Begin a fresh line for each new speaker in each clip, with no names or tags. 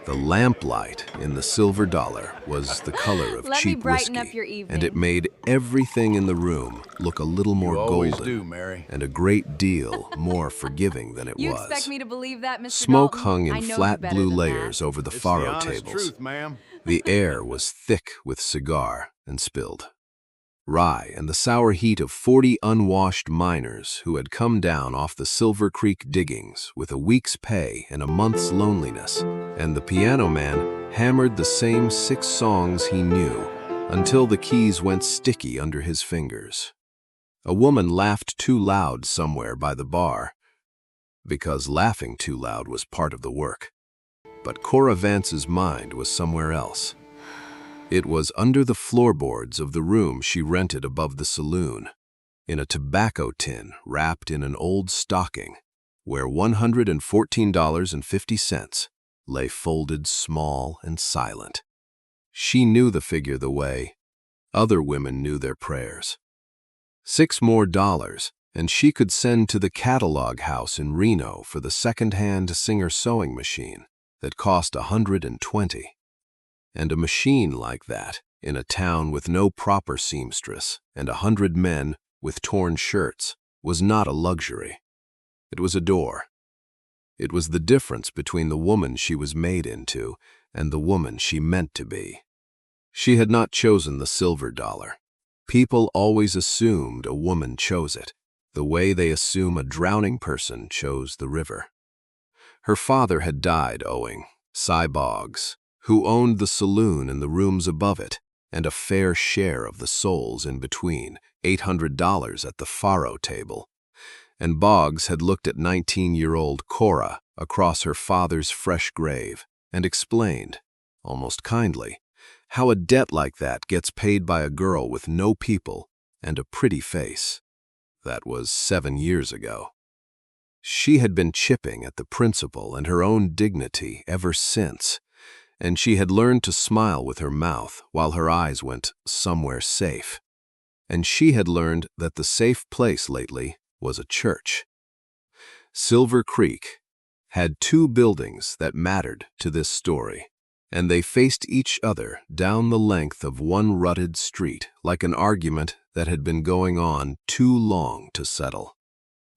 The lamplight in the silver dollar was the color of
Let me
cheap
brighten up
whiskey,
your evening.
and it made everything in the room look a little more
You always
golden
do, Mary.
and a great deal more forgiving than it
You
was.
expect me to believe that, Mr.
Smoke
Dalton?
hung in
I know you
flat
better
blue
than
layers
that.
over the
It's the
faro
honest
tables.
truth, ma'am.
The air was thick with cigar and spilled rye and the sour heat of 40 unwashed miners who had come down off the Silver Creek diggings with a week's pay and a month's loneliness, and the piano man hammered the same 6 songs he knew until the keys went sticky under his fingers. A woman laughed too loud somewhere by the bar, because laughing too loud was part of the work. But Cora Vance's mind was somewhere else. It was under the floorboards of the room she rented above the saloon, in a tobacco tin wrapped in an old stocking, where $114.50 lay folded small and silent. She knew the figure the way other women knew their prayers. 6 more dollars, and she could send to the catalog house in Reno for the second-hand Singer sewing machine that cost $120. And a machine like that, in a town with no proper seamstress and 100 men with torn shirts, was not a luxury. It was a door. It was the difference between the woman she was made into and the woman she meant to be. She had not chosen the silver dollar. People always assumed a woman chose it, the way they assume a drowning person chose the river. Her father had died owing, Cy Boggs, who owned the saloon and the rooms above it, and a fair share of the souls in between, $800 at the faro table. And Boggs had looked at 19-year-old Cora across her father's fresh grave and explained, almost kindly, how a debt like that gets paid by a girl with no people and a pretty face. That was 7 years ago. She had been chipping at the principle and her own dignity ever since, and she had learned to smile with her mouth while her eyes went somewhere safe. And she had learned that the safe place lately was a church. Silver Creek had 2 buildings that mattered to this story, and they faced each other down the length of one rutted street like an argument that had been going on too long to settle.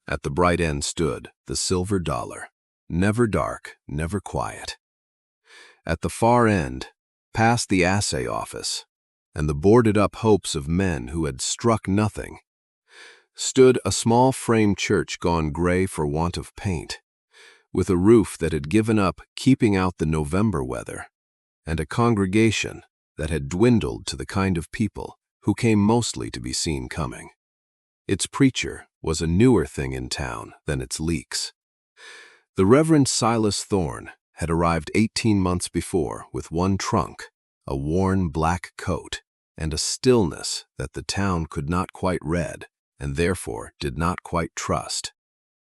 At the bright end stood the silver dollar, never dark, never quiet. At the far end, past the assay office and the boarded-up hopes of men who had struck nothing, stood a small frame church gone gray for want of paint, with a roof that had given up keeping out the November weather, and a congregation that had dwindled to the kind of people who came mostly to be seen coming. Its preacher was a newer thing in town than its leaks. The Reverend Silas Thorne had arrived 18 months before with one trunk, a worn black coat, and a stillness that the town could not quite read and therefore did not quite trust.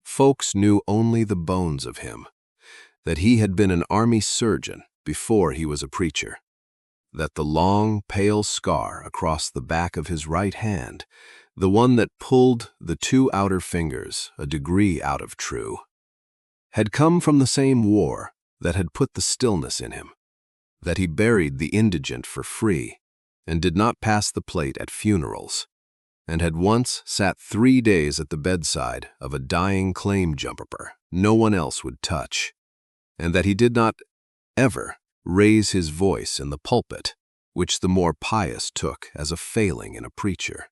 Folks knew only the bones of him, that he had been an army surgeon before he was a preacher, that the long, pale scar across the back of his right hand, the one that pulled the 2 outer fingers a degree out of true, had come from the same war that had put the stillness in him, that he buried the indigent for free and did not pass the plate at funerals, and had once sat 3 days at the bedside of a dying claim jumper no one else would touch, and that he did not ever raise his voice in the pulpit, which the more pious took as a failing in a preacher.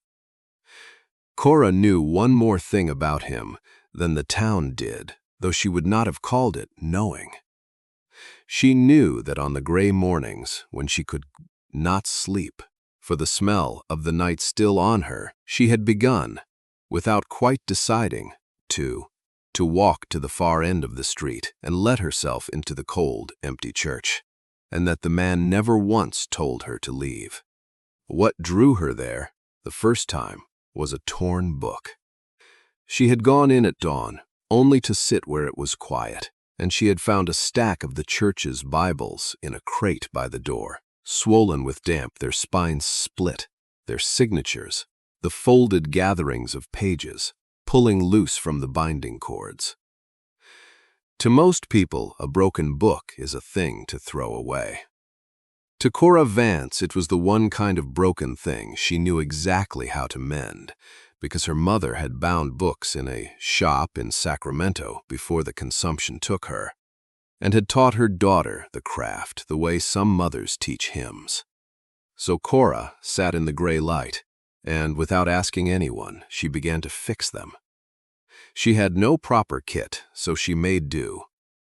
Cora knew one more thing about him than the town did, though she would not have called it knowing. She knew that on the gray mornings when she could not sleep, for the smell of the night still on her, she had begun, without quite deciding, to walk to the far end of the street and let herself into the cold, empty church, and that the man never once told her to leave. What drew her there, the first time, was a torn book. She had gone in at dawn, only to sit where it was quiet, and she had found a stack of the church's Bibles in a crate by the door, swollen with damp, their spines split, their signatures, the folded gatherings of pages, pulling loose from the binding cords. To most people, a broken book is a thing to throw away. To Cora Vance, it was the one kind of broken thing she knew exactly how to mend, because her mother had bound books in a shop in Sacramento before the consumption took her, and had taught her daughter the craft the way some mothers teach hymns. So Cora sat in the gray light, and without asking anyone, she began to fix them. She had no proper kit, so she made do,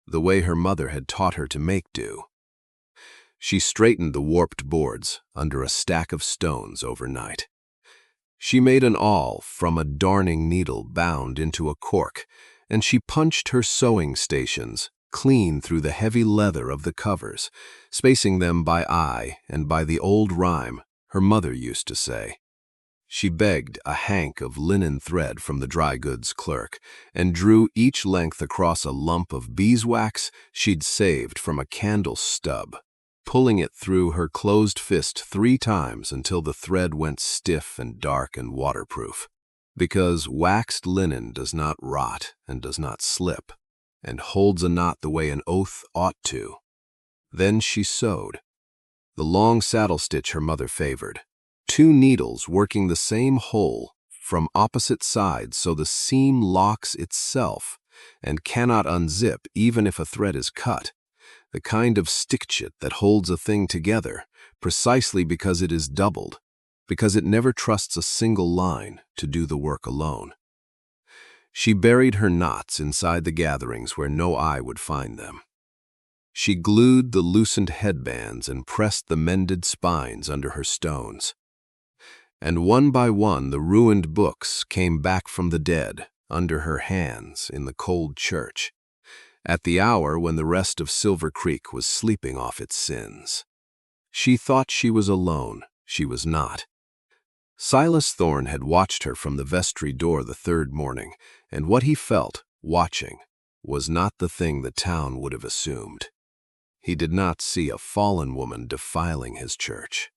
the way her mother had taught her to make do. She straightened the warped boards under a stack of stones overnight. She made an awl from a darning needle bound into a cork, and she punched her sewing stations clean through the heavy leather of the covers, spacing them by eye and by the old rhyme her mother used to say. She begged a hank of linen thread from the dry goods clerk and drew each length across a lump of beeswax she'd saved from a candle stub, pulling it through her closed fist 3 times until the thread went stiff and dark and waterproof. Because waxed linen does not rot and does not slip, and holds a knot the way an oath ought to. Then she sewed. The long saddle stitch her mother favored. 2 needles working the same hole from opposite sides so the seam locks itself and cannot unzip even if a thread is cut, the kind of stickchit that holds a thing together precisely because it is doubled, because it never trusts a single line to do the work alone. She buried her knots inside the gatherings where no eye would find them. She glued the loosened headbands and pressed the mended spines under her stones. And one by one the ruined books came back from the dead under her hands in the cold church, at the hour when the rest of Silver Creek was sleeping off its sins. She thought she was alone. She was not. Silas Thorne had watched her from the vestry door the 3rd morning, and what he felt, watching, was not the thing the town would have assumed. He did not see a fallen woman defiling his church.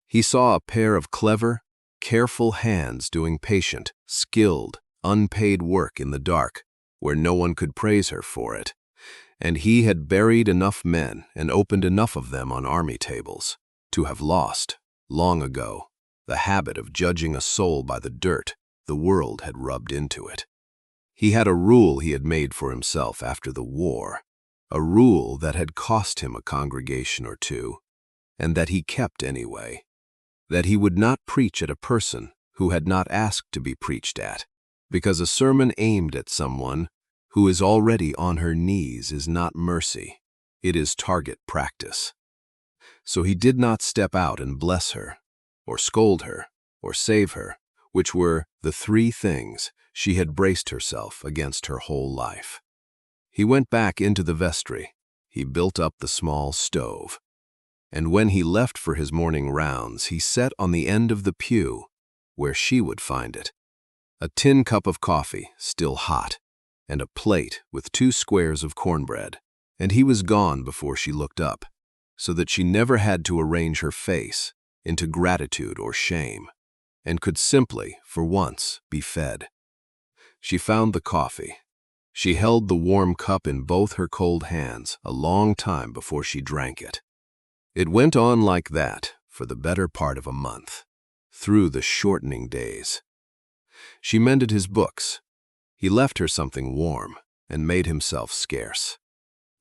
He saw a pair of clever, careful hands doing patient, skilled, unpaid work in the dark, where no one could praise her for it, and he had buried enough men and opened enough of them on army tables to have lost, long ago, the habit of judging a soul by the dirt the world had rubbed into it. He had a rule he had made for himself after the war, a rule that had cost him a congregation or 2, and that he kept anyway, that he would not preach at a person who had not asked to be preached at, because a sermon aimed at someone who is already on her knees is not mercy, it is target practice. So he did not step out and bless her, or scold her, or save her, which were the 3 things she had braced herself against her whole life. He went back into the vestry. He built up the small stove. And when he left for his morning rounds, he sat on the end of the pew, where she would find it. A tin cup of coffee, still hot, and a plate with 2 squares of cornbread, and he was gone before she looked up, so that she never had to arrange her face into gratitude or shame, and could simply, for once, be fed. She found the coffee. She held the warm cup in both her cold hands a long time before she drank it. It went on like that for the better part of a month, through the shortening days. She mended his books. He left her something warm and made himself scarce.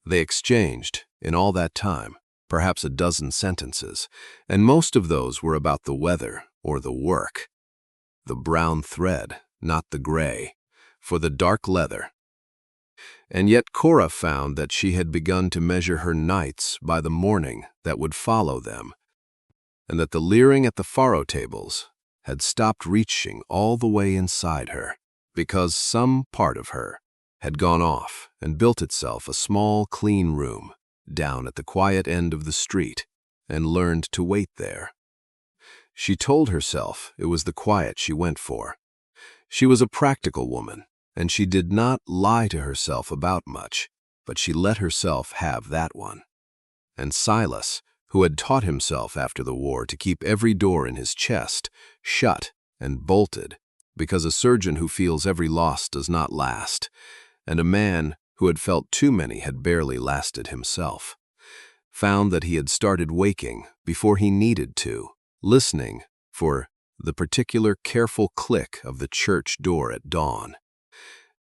They exchanged, in all that time, perhaps a dozen sentences, and most of those were about the weather or the work. The brown thread, not the gray, for the dark leather. And yet Cora found that she had begun to measure her nights by the morning that would follow them, and that the leering at the faro tables had stopped reaching all the way inside her, because some part of her had gone off and built itself a small, clean room down at the quiet end of the street and learned to wait there. She told herself it was the quiet she went for. She was a practical woman, and she did not lie to herself about much, but she let herself have that one. And Silas, who had taught himself after the war to keep every door in his chest shut and bolted, because a surgeon who feels every loss does not last, and a man who had felt too many had barely lasted himself, found that he had started waking before he needed to, listening for the particular careful click of the church door at dawn,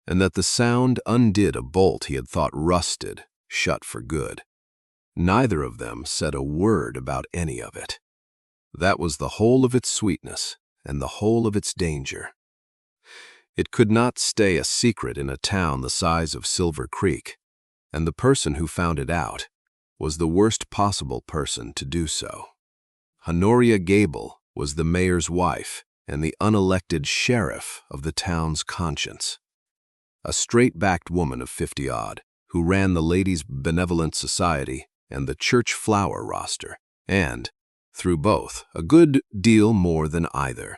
and that the sound undid a bolt he had thought rusted shut for good. Neither of them said a word about any of it. That was the whole of its sweetness and the whole of its danger. It could not stay a secret in a town the size of Silver Creek, and the person who found it out was the worst possible person to do so. Honoria Gable was the mayor's wife and the unelected sheriff of the town's conscience. A straight-backed woman of 50-odd who ran the Ladies' Benevolent Society and the church flower roster, and, through both, a good deal more than either.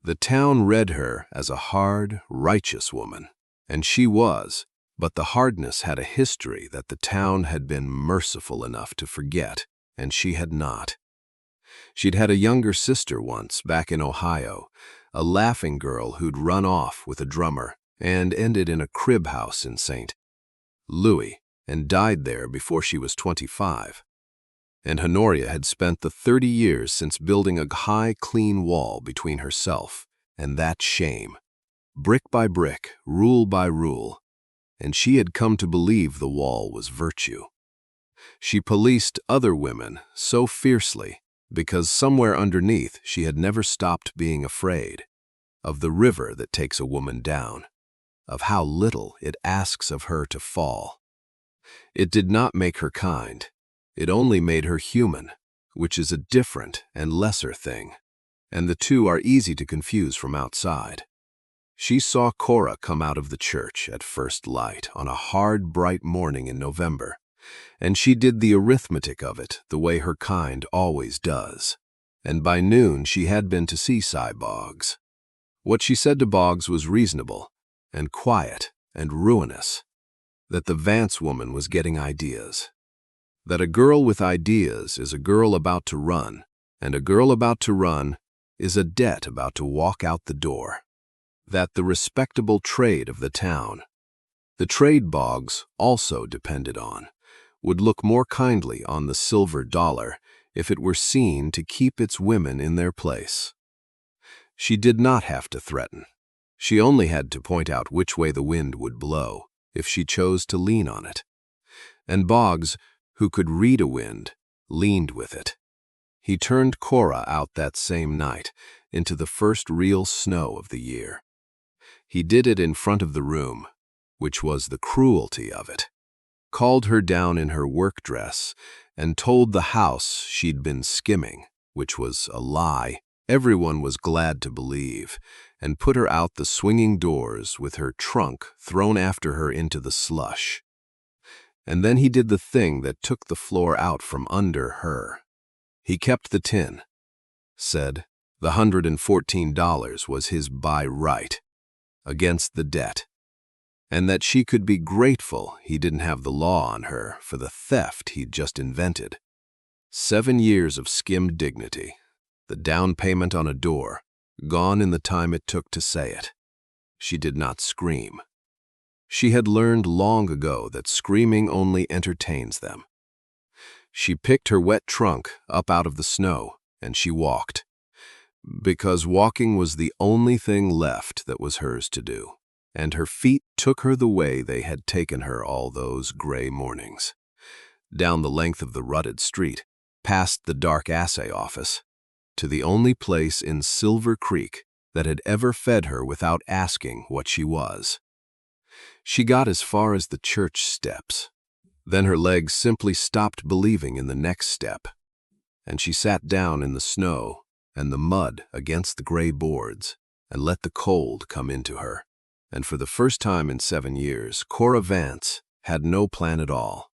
The town read her as a hard, righteous woman, and she was, but the hardness had a history that the town had been merciful enough to forget, and she had not. She'd had a younger sister once back in Ohio, a laughing girl who'd run off with a drummer and ended in a crib house in St. Louis and died there before she was 25. And Honoria had spent the 30 years since building a high, clean wall between herself and that shame, brick by brick, rule by rule, and she had come to believe the wall was virtue. She policed other women so fiercely because somewhere underneath she had never stopped being afraid of the river that takes a woman down, of how little it asks of her to fall. It did not make her kind. It only made her human, which is a different and lesser thing, and the two are easy to confuse from outside. She saw Cora come out of the church at first light on a hard, bright morning in November, and she did the arithmetic of it the way her kind always does. And by noon she had been to see Cy Boggs. What she said to Boggs was reasonable and quiet and ruinous, that the Vance woman was getting ideas. That a girl with ideas is a girl about to run, and a girl about to run is a debt about to walk out the door. That the respectable trade of the town, the trade Boggs also depended on, would look more kindly on the silver dollar if it were seen to keep its women in their place. She did not have to threaten. She only had to point out which way the wind would blow if she chose to lean on it. And Boggs, who could read a wind, leaned with it. He turned Cora out that same night into the first real snow of the year. He did it in front of the room, which was the cruelty of it, called her down in her work dress, and told the house she'd been skimming, which was a lie everyone was glad to believe, and put her out the swinging doors with her trunk thrown after her into the slush. And then he did the thing that took the floor out from under her. He kept the tin, said the $114 was his by right, against the debt, and that she could be grateful he didn't have the law on her for the theft he'd just invented. 7 years of skimmed dignity, the down payment on a door, gone in the time it took to say it. She did not scream. She had learned long ago that screaming only entertains them. She picked her wet trunk up out of the snow, and she walked, because walking was the only thing left that was hers to do, and her feet took her the way they had taken her all those gray mornings, down the length of the rutted street, past the dark assay office, to the only place in Silver Creek that had ever fed her without asking what she was. She got as far as the church steps. Then her legs simply stopped believing in the next step, and she sat down in the snow and the mud against the gray boards and let the cold come into her. And for the first time in 7 years, Cora Vance had no plan at all.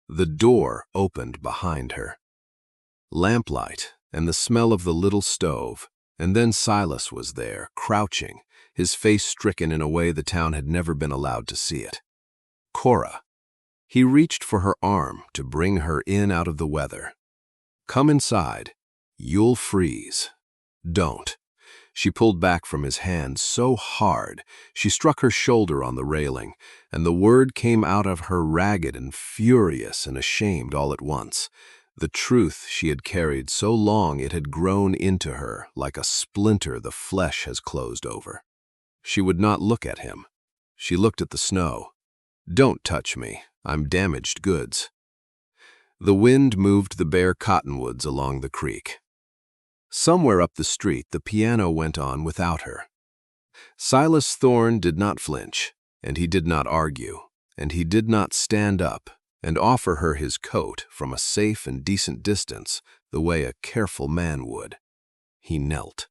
The door opened behind her. Lamplight and the smell of the little stove, and then Silas was there, crouching, his face stricken in a way the town had never been allowed to see it. Cora. He reached for her arm to bring her in out of the weather. Come inside. You'll freeze. Don't. She pulled back from his hand so hard, she struck her shoulder on the railing, and the word came out of her ragged and furious and ashamed all at once. The truth she had carried so long it had grown into her like a splinter the flesh has closed over. She would not look at him. She looked at the snow. "Don't touch me. I'm damaged goods." The wind moved the bare cottonwoods along the creek. Somewhere up the street, the piano went on without her. Silas Thorne did not flinch, and he did not argue, and he did not stand up and offer her his coat from a safe and decent distance the way a careful man would. He knelt.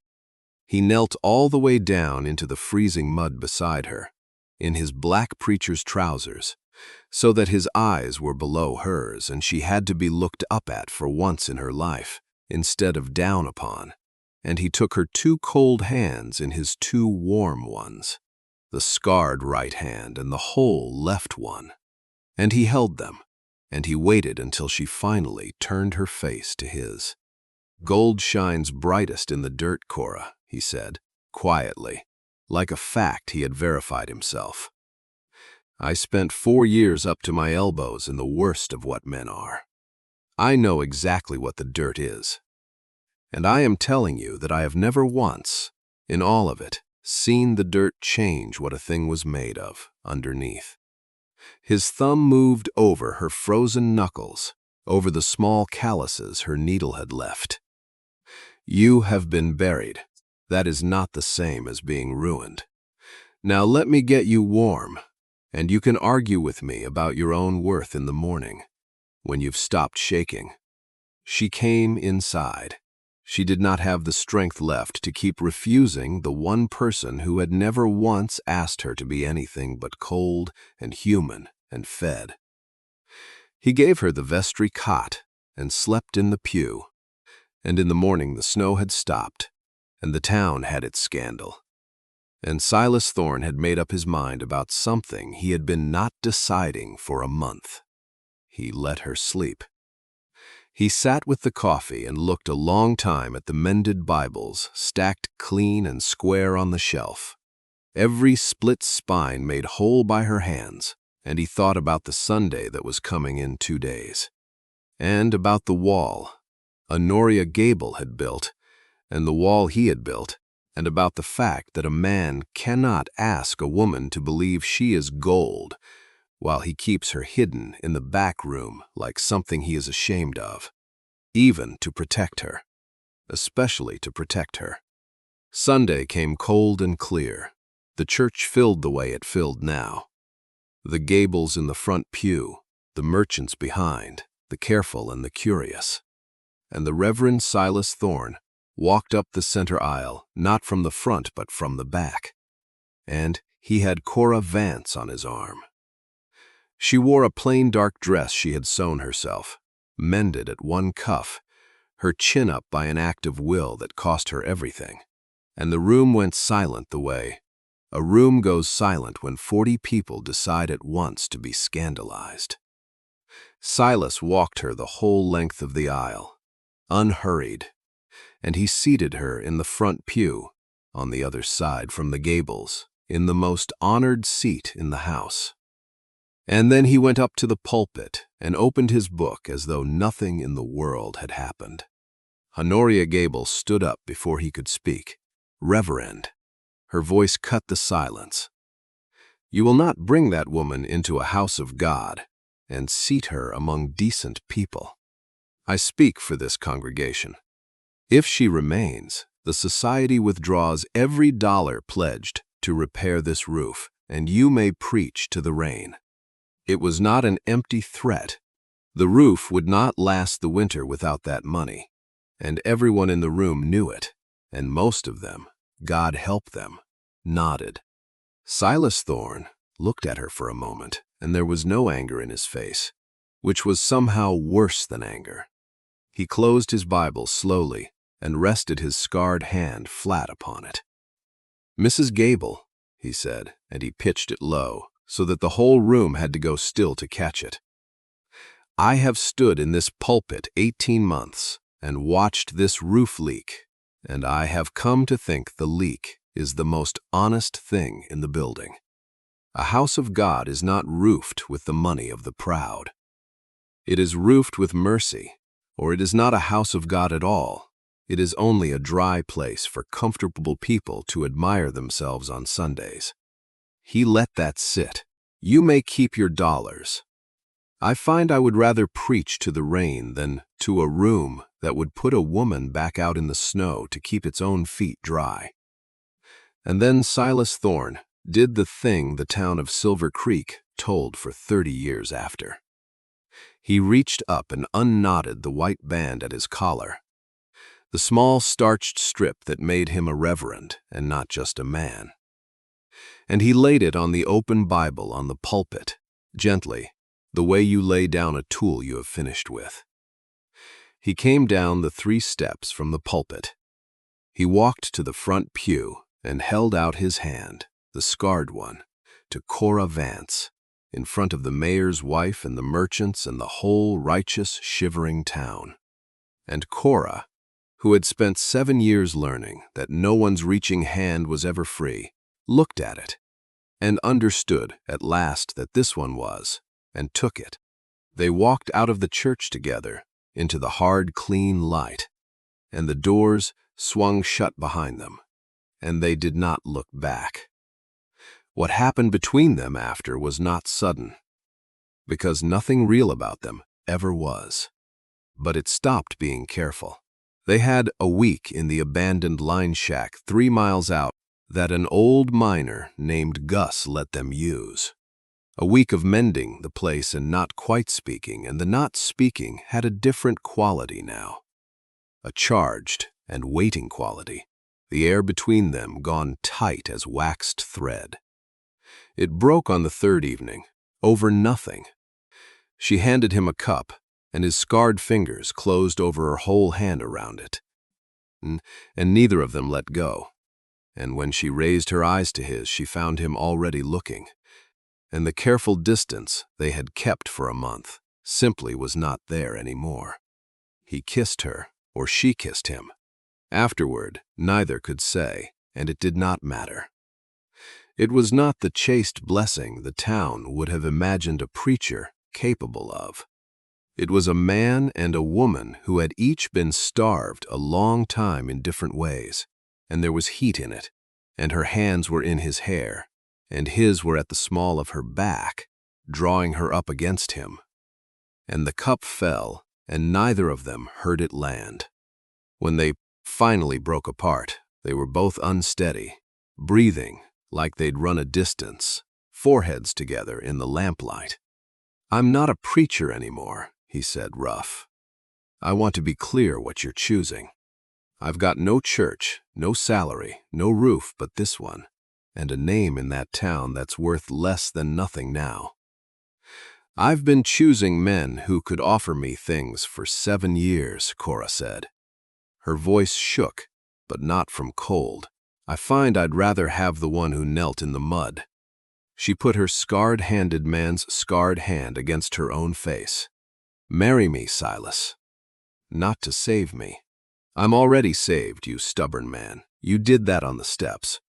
He knelt all the way down into the freezing mud beside her, in his black preacher's trousers, so that his eyes were below hers and she had to be looked up at for once in her life, instead of down upon, and he took her 2 cold hands in his 2 warm ones, the scarred right hand and the whole left one, and he held them, and he waited until she finally turned her face to his. "Gold shines brightest in the dirt, Cora," he said, quietly, like a fact he had verified himself. "I spent 4 years up to my elbows in the worst of what men are. I know exactly what the dirt is. And I am telling you that I have never once, in all of it, seen the dirt change what a thing was made of underneath." His thumb moved over her frozen knuckles, over the small calluses her needle had left. "You have been buried. That is not the same as being ruined. Now let me get you warm, and you can argue with me about your own worth in the morning, when you've stopped shaking." She came inside. She did not have the strength left to keep refusing the one person who had never once asked her to be anything but cold and human and fed. He gave her the vestry cot and slept in the pew, and in the morning the snow had stopped, and the town had its scandal. And Silas Thorne had made up his mind about something he had been not deciding for a month. He let her sleep. He sat with the coffee and looked a long time at the mended Bibles stacked clean and square on the shelf, every split spine made whole by her hands, and he thought about the Sunday that was coming in 2 days, and about the wall Honoria Gable had built, and the wall he had built, and about the fact that a man cannot ask a woman to believe she is gold while he keeps her hidden in the back room like something he is ashamed of, even to protect her, especially to protect her. Sunday came cold and clear. The church filled the way it filled now. The Gables in the front pew, the merchants behind, the careful and the curious. And the Reverend Silas Thorne walked up the center aisle, not from the front but from the back. And he had Cora Vance on his arm. She wore a plain dark dress she had sewn herself, mended at one cuff, her chin up by an act of will that cost her everything. And the room went silent the way a room goes silent when 40 people decide at once to be scandalized. Silas walked her the whole length of the aisle, unhurried, and he seated her in the front pew, on the other side from the Gables, in the most honored seat in the house. And then he went up to the pulpit and opened his book as though nothing in the world had happened. Honoria Gable stood up before he could speak. "Reverend." Her voice cut the silence. "You will not bring that woman into a house of God and seat her among decent people. I speak for this congregation. If she remains, the society withdraws every dollar pledged to repair this roof, and you may preach to the rain." It was not an empty threat. The roof would not last the winter without that money, and everyone in the room knew it, and most of them, God help them, nodded. Silas Thorne looked at her for a moment, and there was no anger in his face, which was somehow worse than anger. He closed his Bible slowly and rested his scarred hand flat upon it. "Mrs. Gable," he said, and he pitched it low, so that the whole room had to go still to catch it. "I have stood in this pulpit 18 months and watched this roof leak and I have come to think the leak is the most honest thing in the building. A house of God is not roofed with the money of the proud. It is roofed with mercy, or it is not a house of God at all. It is only a dry place for comfortable people to admire themselves on Sundays. He let that sit. You may keep your dollars. I find I would rather preach to the rain than to a room that would put a woman back out in the snow to keep its own feet dry. And then Silas Thorne did the thing the town of Silver Creek told for 30 years after. He reached up and unknotted the white band at his collar, the small starched strip that made him a reverend and not just a man. And he laid it on the open Bible on the pulpit, gently, the way you lay down a tool you have finished with. He came down the 3 steps from the pulpit. He walked to the front pew and held out his hand, the scarred one, to Cora Vance, in front of the mayor's wife and the merchants and the whole righteous, shivering town. And Cora, who had spent 7 years learning that no one's reaching hand was ever free, looked at it and understood at last that this one was, and took it. They walked out of the church together into the hard, clean light, and the doors swung shut behind them, and they did not look back. What happened between them after was not sudden, because nothing real about them ever was. But it stopped being careful. They had a week in the abandoned line shack 3 miles out that an old miner named Gus let them use. A week of mending the place and not quite speaking, and the not speaking had a different quality now. A charged and waiting quality, the air between them gone tight as waxed thread. It broke on the 3rd evening, over nothing. She handed him a cup, and his scarred fingers closed over her whole hand around it. And neither of them let go. And when she raised her eyes to his, she found him already looking. And the careful distance they had kept for a month simply was not there anymore. He kissed her, or she kissed him. Afterward, neither could say, and it did not matter. It was not the chaste blessing the town would have imagined a preacher capable of. It was a man and a woman who had each been starved a long time in different ways, and there was heat in it, and her hands were in his hair, and his were at the small of her back, drawing her up against him. And the cup fell, and neither of them heard it land. When they finally broke apart, they were both unsteady, breathing like they'd run a distance, foreheads together in the lamplight. "I'm not a preacher anymore," he said, rough. "I want to be clear what you're choosing. I've got no church, no salary, no roof but this one, and a name in that town that's worth less than nothing now. I've been choosing men who could offer me things for 7 years, Cora said. Her voice shook, but not from cold. I find I'd rather have the one who knelt in the mud. She put her scarred-handed man's scarred hand against her own face. Marry me, Silas. Not to save me. I'm already saved, you stubborn man. You did that on the steps.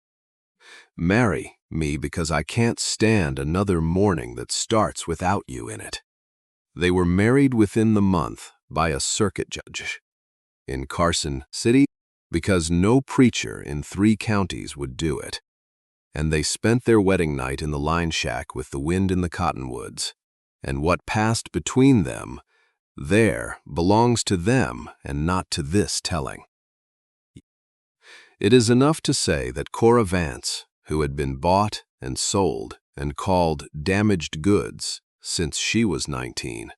Marry me because I can't stand another morning that starts without you in it. They were married within the month by a circuit judge in Carson City because no preacher in 3 counties would do it. And they spent their wedding night in the line shack with the wind in the cottonwoods. And what passed between them there belongs to them and not to this telling. It is enough to say that Cora Vance, who had been bought and sold and called damaged goods since she was 19,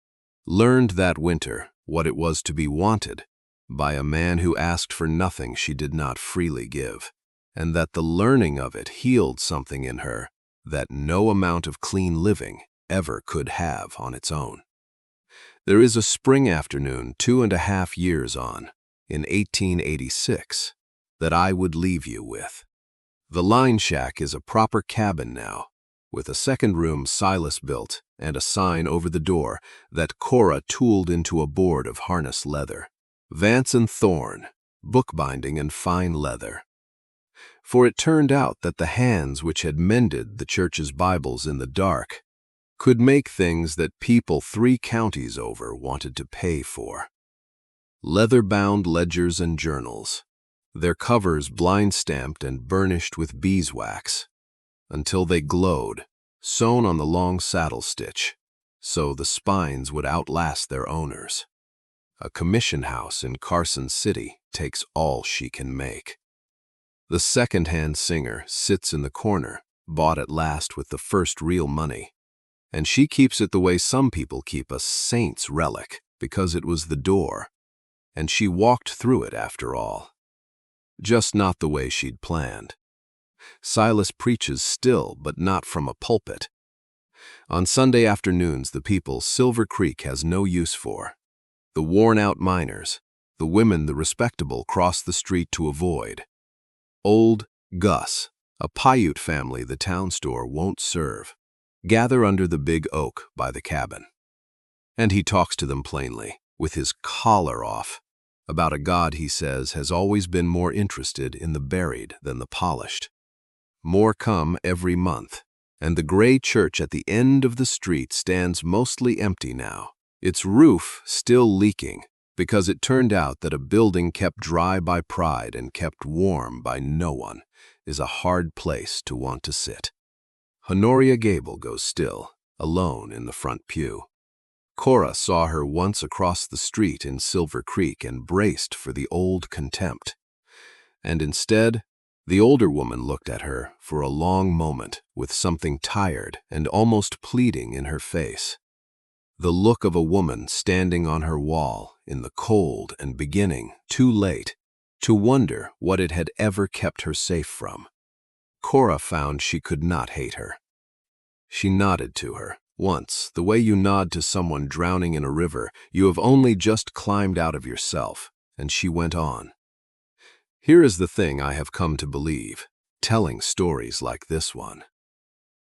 learned that winter what it was to be wanted by a man who asked for nothing she did not freely give, and that the learning of it healed something in her that no amount of clean living ever could have on its own. There is a spring afternoon 2.5 years on, in 1886, that I would leave you with. The line shack is a proper cabin now, with a second room Silas built and a sign over the door that Cora tooled into a board of harness leather. Vance and Thorne, bookbinding, and fine leather. For it turned out that the hands which had mended the church's Bibles in the dark could make things that people 3 counties over wanted to pay for. Leather-bound ledgers and journals, their covers blind-stamped and burnished with beeswax, until they glowed, sewn on the long saddle stitch, so the spines would outlast their owners. A commission house in Carson City takes all she can make. The second-hand singer sits in the corner, bought at last with the first real money, and she keeps it the way some people keep a saint's relic, because it was the door, and she walked through it after all. Just not the way she'd planned. Silas preaches still, but not from a pulpit. On Sunday afternoons, the people Silver Creek has no use for. The worn-out miners, the women the respectable cross the street to avoid. Old Gus, a Paiute family the town store won't serve, gather under the big oak by the cabin. And he talks to them plainly, with his collar off, about a God he says has always been more interested in the buried than the polished. More come every month, and the gray church at the end of the street stands mostly empty now, its roof still leaking, because it turned out that a building kept dry by pride and kept warm by no one is a hard place to want to sit. Honoria Gable goes still, alone in the front pew. Cora saw her once across the street in Silver Creek and braced for the old contempt. And instead, the older woman looked at her for a long moment with something tired and almost pleading in her face. The look of a woman standing on her wall in the cold and beginning, too late, to wonder what it had ever kept her safe from. Cora found she could not hate her. She nodded to her, once, the way you nod to someone drowning in a river you have only just climbed out of yourself, and she went on. Here is the thing I have come to believe, telling stories like this one.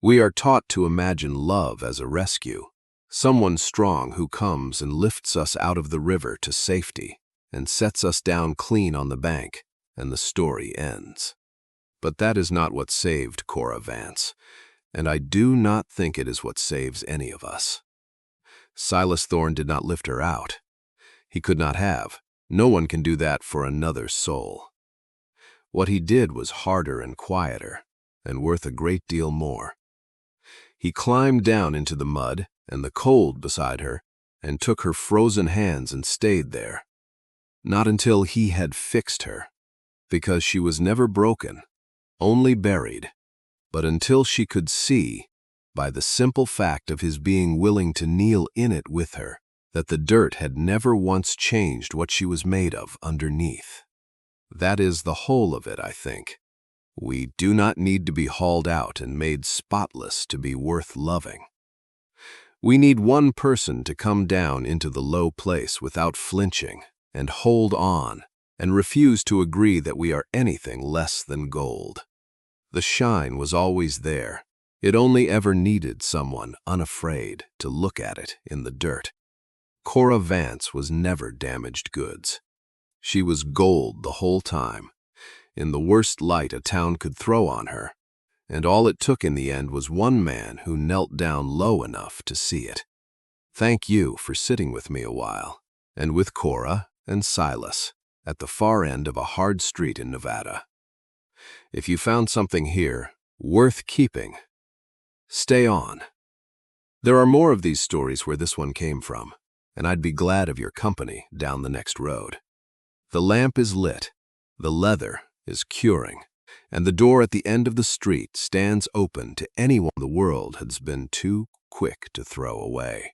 We are taught to imagine love as a rescue, someone strong who comes and lifts us out of the river to safety and sets us down clean on the bank, and the story ends. But that is not what saved Cora Vance, and I do not think it is what saves any of us. Silas Thorne did not lift her out. He could not have. No one can do that for another soul. What he did was harder and quieter, and worth a great deal more. He climbed down into the mud and the cold beside her, and took her frozen hands and stayed there. Not until he had fixed her, because she was never broken, only buried, but until she could see, by the simple fact of his being willing to kneel in it with her, that the dirt had never once changed what she was made of underneath. That is the whole of it, I think. We do not need to be hauled out and made spotless to be worth loving. We need one person to come down into the low place without flinching and hold on and refuse to agree that we are anything less than gold. The shine was always there. It only ever needed someone unafraid to look at it in the dirt. Cora Vance was never damaged goods. She was gold the whole time, in the worst light a town could throw on her, and all it took in the end was one man who knelt down low enough to see it. Thank you for sitting with me a while, and with Cora and Silas, at the far end of a hard street in Nevada. If you found something here worth keeping, stay on. There are more of these stories where this one came from, and I'd be glad of your company down the next road. The lamp is lit, the leather is curing, and the door at the end of the street stands open to anyone the world has been too quick to throw away.